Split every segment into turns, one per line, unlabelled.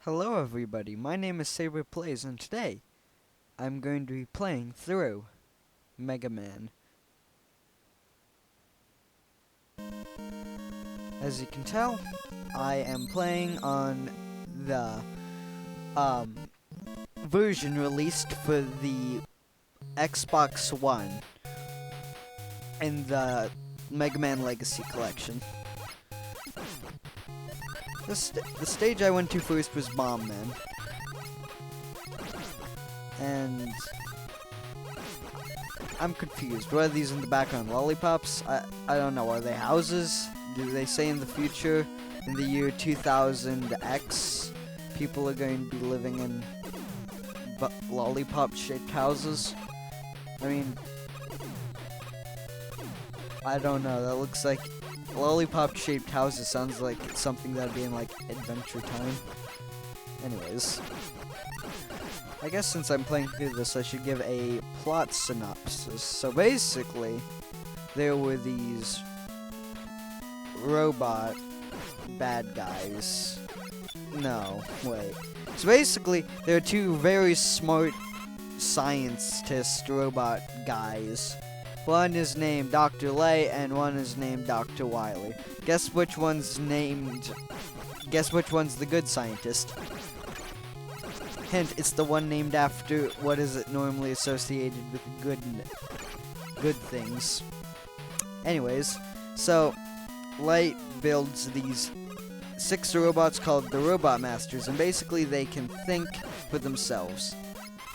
Hello everybody, my name is Saber Plays and today I'm going to be playing through Mega Man. As you can tell, I am playing on the version released for the Xbox One in the Mega Man Legacy Collection. The stage I went to first was Bomb Man. And I'm confused. What are these in the background? Lollipops? I don't know. Are they houses? Do they say in the future, in the year 2000X, people are going to be living in lollipop-shaped houses? I mean, I don't know. That looks like lollipop-shaped houses sounds like something that'd be in, like, Adventure Time. Anyways. I guess since I'm playing through this, I should give a plot synopsis. So basically, there were these robot bad guys. No, wait. So basically, there are two very smart scientist robot guys. One is named Dr. Lay and one is named Dr. Wily. Guess which one's the good scientist? Hint, it's the one named after what is it normally associated with good things. Anyways, so Light builds these 6 robots called the Robot Masters, and basically they can think for themselves.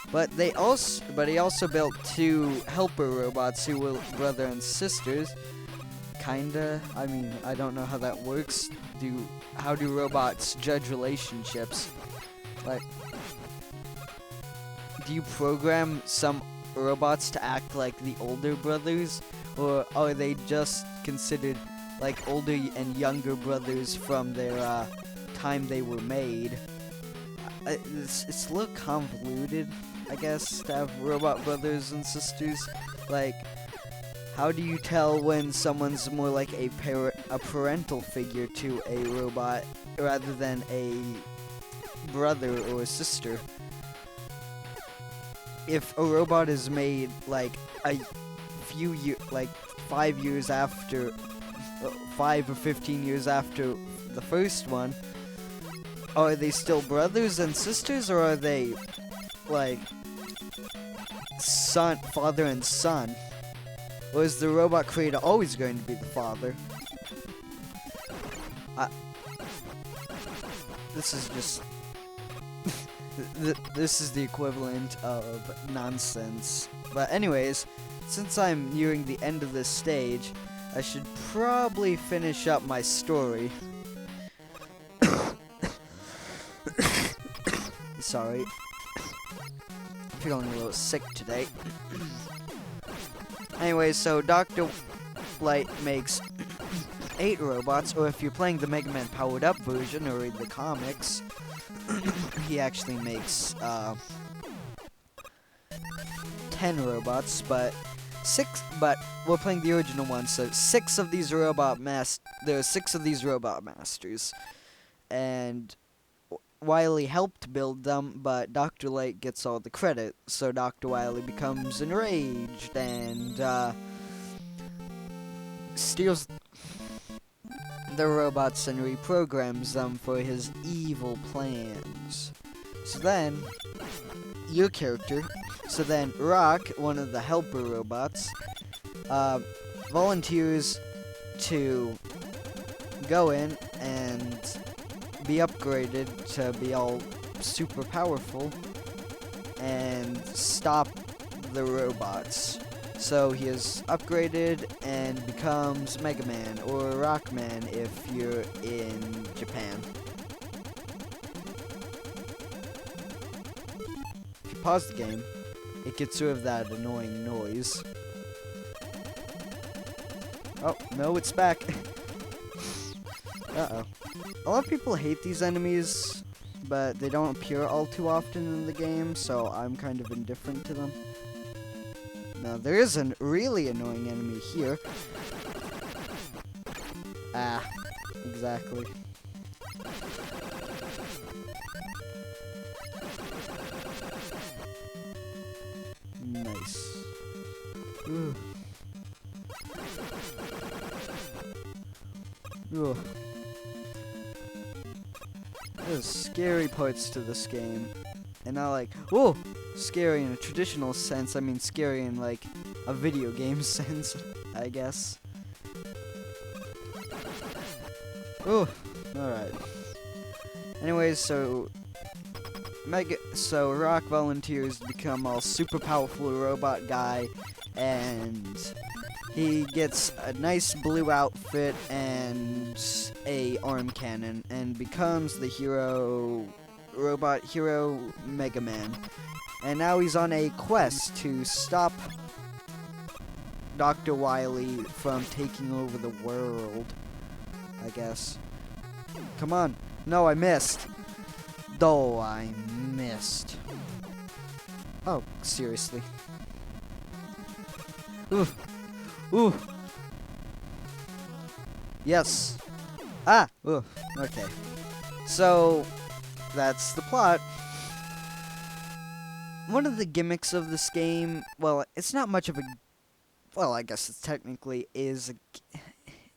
But he also built 2 helper robots who were brother and sisters. Kinda. I mean, I don't know how that works. How do robots judge relationships? Like, do you program some robots to act like the older brothers, or are they just considered like older and younger brothers from their time they were made? It's a little convoluted, I guess, to have robot brothers and sisters. Like, how do you tell when someone's more like a parental figure to a robot rather than a brother or a sister? If a robot is made like a few years, like 5 years after, 5 or 15 years after the first one, are they still brothers and sisters, or are they like father and son? Or is the robot creator always going to be the father? This is just this is the equivalent of nonsense. But anyways, since I'm nearing the end of this stage, I should probably finish up my story. Sorry. I'm feeling a little sick today. Anyway, so Dr. Light makes 8 robots, or if you're playing the Mega Man powered up version or read the comics, he actually makes 10 robots, but we're playing the original one, so there are 6 of these robot masters, and Wily helped build them, but Dr. Light gets all the credit, so Dr. Wily becomes enraged and steals the robots and reprograms them for his evil plans. So then, Rock, one of the helper robots, volunteers to go in and be upgraded to be all super powerful and stop the robots. So he is upgraded and becomes Mega Man, or Rockman if you're in Japan. If you pause the game, it gets rid of that annoying noise. Oh, no, it's back. Uh-oh. A lot of people hate these enemies, but they don't appear all too often in the game, so I'm kind of indifferent to them. Now, there is a really annoying enemy here. Ah, exactly. Nice. Ooh. Ooh. There's scary parts to this game. And not like, whoa, scary in a traditional sense. I mean scary in like a video game sense, I guess. Oh, alright. Anyways, so Rock volunteers to become all super powerful robot guy, and he gets a nice blue outfit and a arm cannon, and becomes the robot hero Mega Man. And now he's on a quest to stop Dr. Wily from taking over the world, I guess. Come on. No, I missed. Oh, I missed. Oh, seriously. Ooh. Ooh. Yes. Ah. Ooh. Okay. So, that's the plot. One of the gimmicks of this game, well, it's not much of a... Well, I guess it technically is a...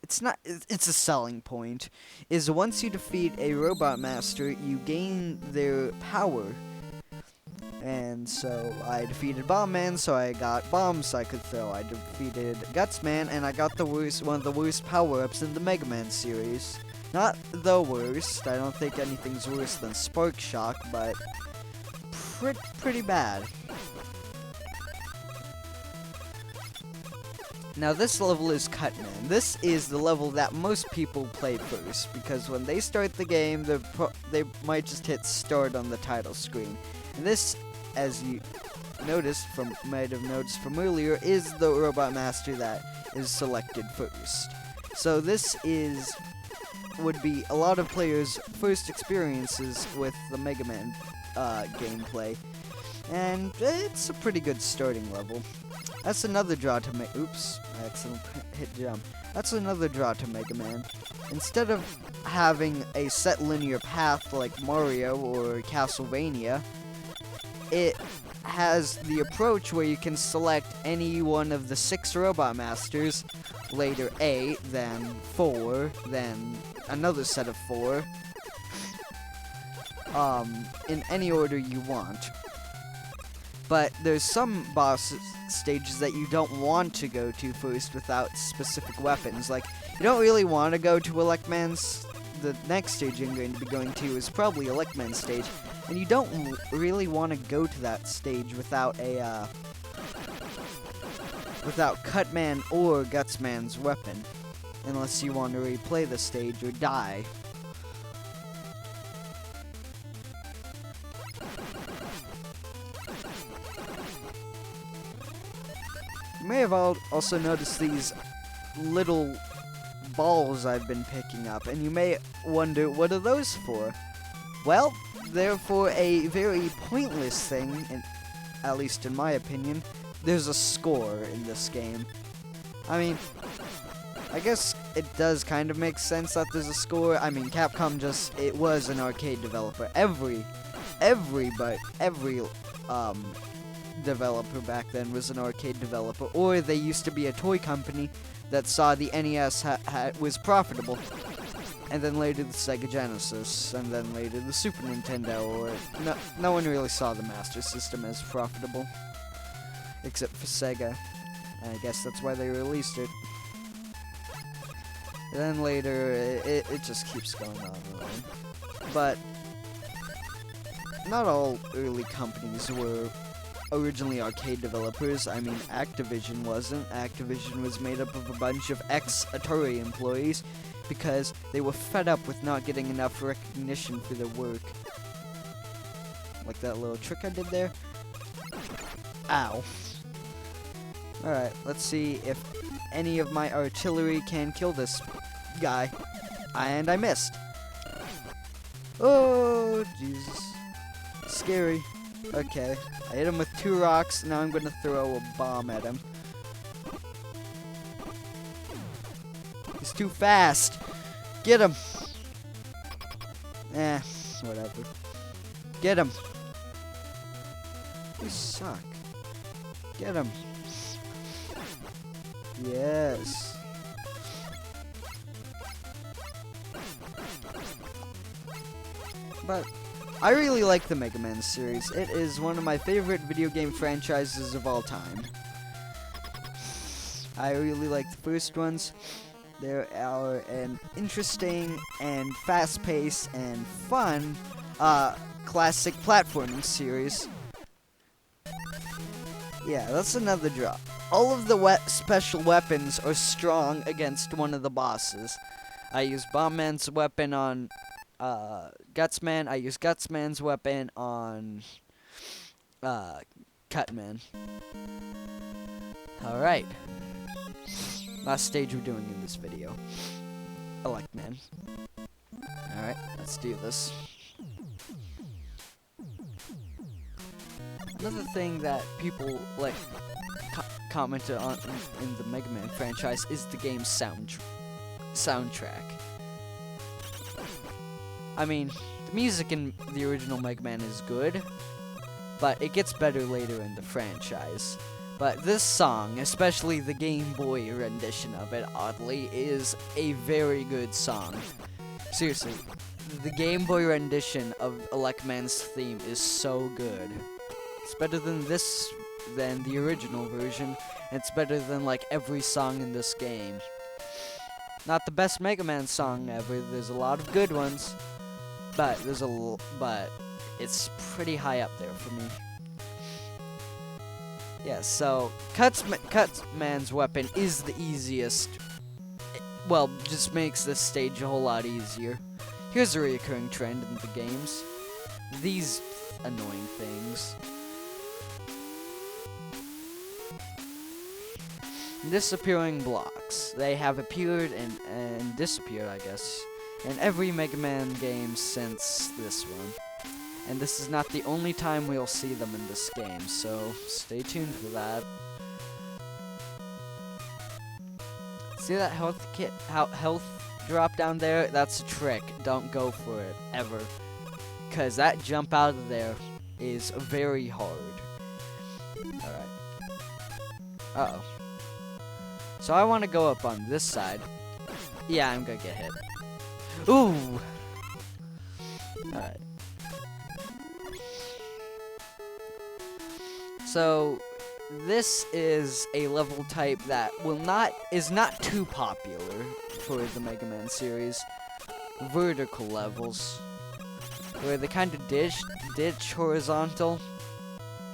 It's a selling point, is once you defeat a robot master, you gain their power. And so I defeated Bomb Man, so I got bombs I could throw. I defeated Guts Man, and I got one of the worst power-ups in the Mega Man series. Not the worst. I don't think anything's worse than Spark Shock, but pretty bad. Now this level is Cutman. This is the level that most people play first, because when they start the game, they might just hit start on the title screen. And this, as you might have noticed from earlier, is the Robot Master that is selected first. So this would be a lot of players' first experiences with the Mega Man gameplay. And it's a pretty good starting level. That's another draw to oops, I accidentally hit jump. That's another draw to Mega Man. Instead of having a set linear path like Mario or Castlevania, it has the approach where you can select any one of the 6 Robot Masters, later 8, then 4, then another set of 4, in any order you want. But there's some boss stages that you don't want to go to first without specific weapons. Like, you don't really want to go to Electman's. The next stage I'm going to be going to is probably Electman's stage. And you don't really want to go to that stage without without Cutman or Gutsman's weapon. Unless you want to replay the stage or die. You may have also noticed these little balls I've been picking up, and you may wonder, what are those for? Well, they're for a very pointless thing, at least in my opinion. There's a score in this game. I mean, I guess it does kind of make sense that there's a score. I mean, Capcom it was an arcade developer. Every developer back then was an arcade developer, or they used to be a toy company that saw the NES was profitable, and then later the Sega Genesis, and then later the Super Nintendo, or no one really saw the Master System as profitable, except for Sega. I guess that's why they released it. And then later, it just keeps going on and on. But not all early companies were originally arcade developers. I mean, Activision wasn't. Activision was made up of a bunch of ex-Atari employees because they were fed up with not getting enough recognition for their work. Like that little trick I did there. Ow. Alright, let's see if any of my artillery can kill this guy. And I missed. Oh, Jesus. Scary. Okay, I hit him with 2 rocks, now I'm gonna throw a bomb at him. He's too fast! Get him! Eh, whatever. Get him. You suck. Get him. Yes. But I really like the Mega Man series. It is one of my favorite video game franchises of all time. I really like the first ones. They are an interesting and fast-paced and fun classic platforming series. Yeah, that's another drop. All of the special weapons are strong against one of the bosses. I use Bomb Man's weapon on Gutsman. I use Gutsman's weapon on Cutman. Alright. Last stage we're doing in this video. Electman. Alright, let's do this. Another thing that people like commented on in the Mega Man franchise is the game's soundtrack. I mean, the music in the original Mega Man is good, but it gets better later in the franchise. But this song, especially the Game Boy rendition of it, oddly, is a very good song. Seriously, the Game Boy rendition of Electman's theme is so good. It's better than the original version. It's better than like every song in this game. Not the best Mega Man song ever. There's a lot of good ones, but it's pretty high up there for me. Yeah, so Cutman's weapon is the easiest. Well, just makes this stage a whole lot easier. Here's a recurring trend in the games. These annoying things. Disappearing blocks. They have appeared and disappeared, I guess, in every Mega Man game since this one. And this is not the only time we'll see them in this game, so stay tuned for that. See that health drop down there? That's a trick. Don't go for it, ever. Because that jump out of there is very hard. Alright. Uh-oh. So I want to go up on this side. Yeah, I'm gonna get hit. Ooh! Alright. So, this is a level type that is not too popular for the Mega Man series. Vertical levels, where they kind of ditch horizontal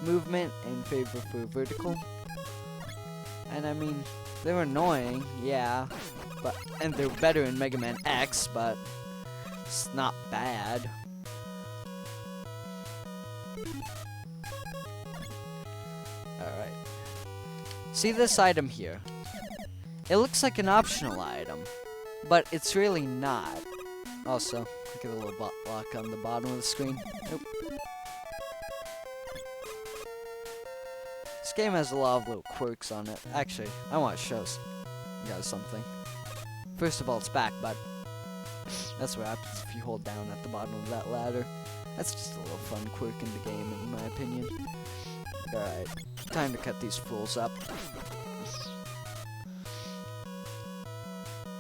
movement in favor for vertical. And I mean, they're annoying, yeah, and they're better in Mega Man X, but it's not bad. Alright. See this item here? It looks like an optional item, but it's really not. Also, look at the little block on the bottom of the screen. Nope. This game has a lot of little quirks on it. Actually, I want to show you guys something. First of all, it's back, but that's what happens if you hold down at the bottom of that ladder. That's just a little fun quirk in the game, in my opinion. Alright, time to cut these fools up.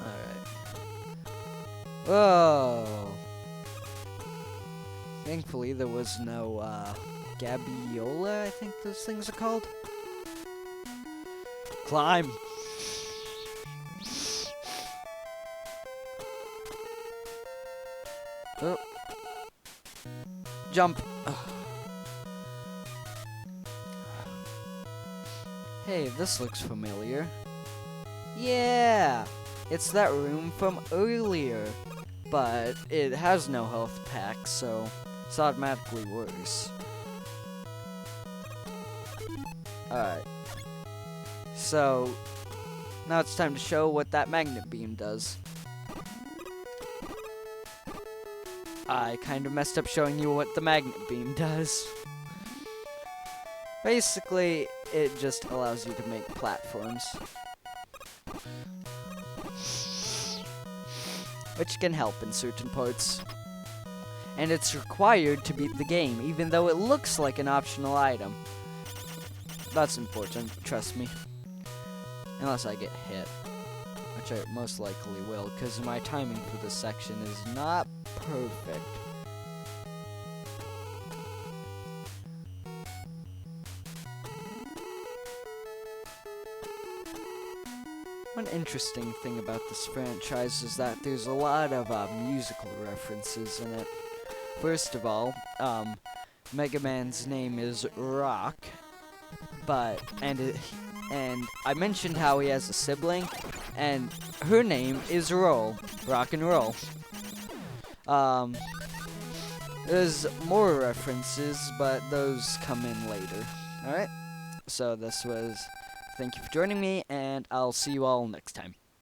Alright. Whoa! Thankfully, there was no, Gabiola, I think those things are called. Climb! Oh. Jump! Ugh. Hey, this looks familiar. Yeah! It's that room from earlier. But it has no health pack, so it's automatically worse. Alright. So, now it's time to show what that magnet beam does. I kind of messed up showing you what the magnet beam does. Basically, it just allows you to make platforms. Which can help in certain parts. and it's required to beat the game, even though it looks like an optional item. That's important, trust me. Unless I get hit, which I most likely will, because my timing for this section is not perfect. One interesting thing about this franchise is that there's a lot of musical references in it. First of all, Mega Man's name is Rock, and I mentioned how he has a sibling, and her name is Roll, Rock and Roll. There's more references, but those come in later. Alright, so thank you for joining me, and I'll see you all next time.